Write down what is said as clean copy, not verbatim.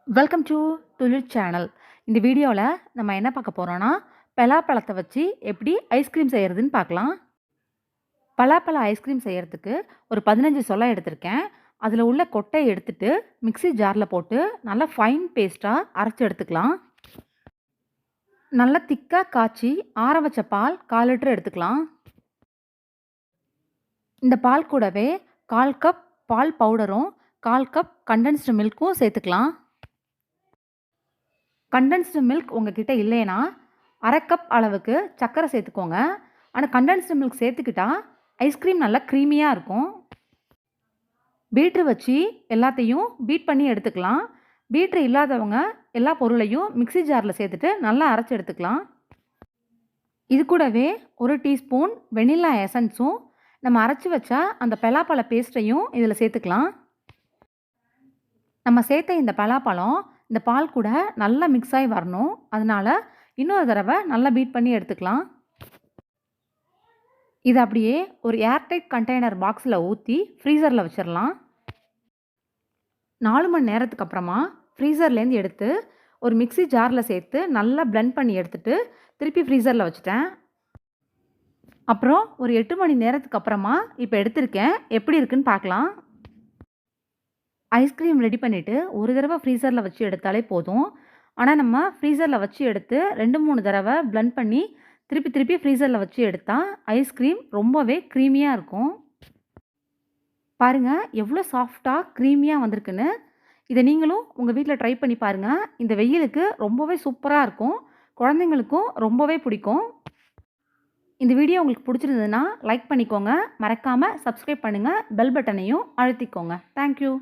Welcome to துளிர் channel. இந்த வீடியோவில் நம்ம என்ன பார்க்க போகிறோன்னா, பலாப்பழத்தை வச்சு எப்படி ஐஸ்கிரீம் செய்கிறதுன்னு பார்க்கலாம். பலாப்பழ ஐஸ்கிரீம் செய்கிறதுக்கு ஒரு 15 சொலை எடுத்திருக்கேன். அதில் உள்ள கொட்டையை எடுத்துட்டு மிக்ஸி ஜாரில் போட்டு நல்லா ஃபைன் பேஸ்ட்டாக அரைச்சி எடுத்துக்கலாம். நல்லா திக்காக காய்ச்சி ஆற வச்ச பால் 1/4 லிட்டர் எடுத்துக்கலாம். இந்த பால் கூடவே 1/4 கப் பால் பவுடரும் 1/4 கப் கண்டென்ஸ்டு மில்க்கும் சேர்த்துக்கலாம். கண்டென்ஸ்டு மில்க் உங்ககிட்ட இல்லைன்னா 1/2 கப் அளவுக்கு சர்க்கரை சேர்த்துக்கோங்க. ஆனால் கண்டென்ஸ்டு மில்க் சேர்த்துக்கிட்டா ஐஸ்கிரீம் நல்லா க்ரீமியாக இருக்கும். பீட்ரு வச்சு எல்லாத்தையும் பீட் பண்ணி எடுத்துக்கலாம். பீட்ரு இல்லாதவங்க எல்லா பொருளையும் மிக்ஸி ஜாரில் சேர்த்துட்டு நல்லா அரைச்சி எடுத்துக்கலாம். இது கூடவே 1 டீஸ்பூன் வெனிலா எசன்ஸும் நம்ம அரைச்சி வச்ச அந்த பலாப்பழ பேஸ்ட்டையும் இதில் சேர்த்துக்கலாம். நம்ம சேர்த்த இந்த பலாப்பழம் இந்த பால் கூட நல்லா மிக்ஸ் ஆகி வரணும். அதனால் இன்னொரு தடவை நல்லா பீட் பண்ணி எடுத்துக்கலாம். இது அப்படியே ஒரு ஏர்டைட் கண்டெய்னர் பாக்ஸில் ஊற்றி ஃப்ரீசரில் வச்சிடலாம். 4 மணி நேரத்துக்கு அப்புறமா ஃப்ரீசர்லேருந்து எடுத்து ஒரு மிக்ஸி ஜாரில் சேர்த்து நல்லா பிளெண்ட் பண்ணி எடுத்துட்டு திருப்பி ஃப்ரீசரில் வச்சுட்டேன். அப்புறம் ஒரு 8 மணி நேரத்துக்கு அப்புறமா இப்போ எடுத்திருக்கேன். எப்படி இருக்குன்னு பார்க்கலாம். ஐஸ்கிரீம் ரெடி பண்ணிவிட்டு ஒரு தடவை ஃப்ரீசரில் வச்சு எடுத்தாலே போதும். ஆனால் நம்ம ஃப்ரீசரில் வச்சு எடுத்து 2-3 தடவை பிளெண்ட் பண்ணி திருப்பி திருப்பி ஃப்ரீசரில் வச்சு எடுத்தால் ஐஸ்கிரீம் ரொம்பவே க்ரீமியாக இருக்கும். பாருங்கள் எவ்வளோ சாஃப்டாக க்ரீமியாக வந்திருக்குன்னு. இதை நீங்களும் உங்கள் வீட்டில் ட்ரை பண்ணி பாருங்கள். இந்த வெயிலுக்கு ரொம்பவே சூப்பராக இருக்கும். குழந்தைங்களுக்கும் ரொம்பவே பிடிக்கும். இந்த வீடியோ உங்களுக்கு பிடிச்சிருந்ததுன்னா லைக் பண்ணிக்கோங்க. மறக்காமல் சப்ஸ்கிரைப் பண்ணுங்கள். பெல் பட்டனையும் அழுத்திக்கோங்க. தேங்க்யூ.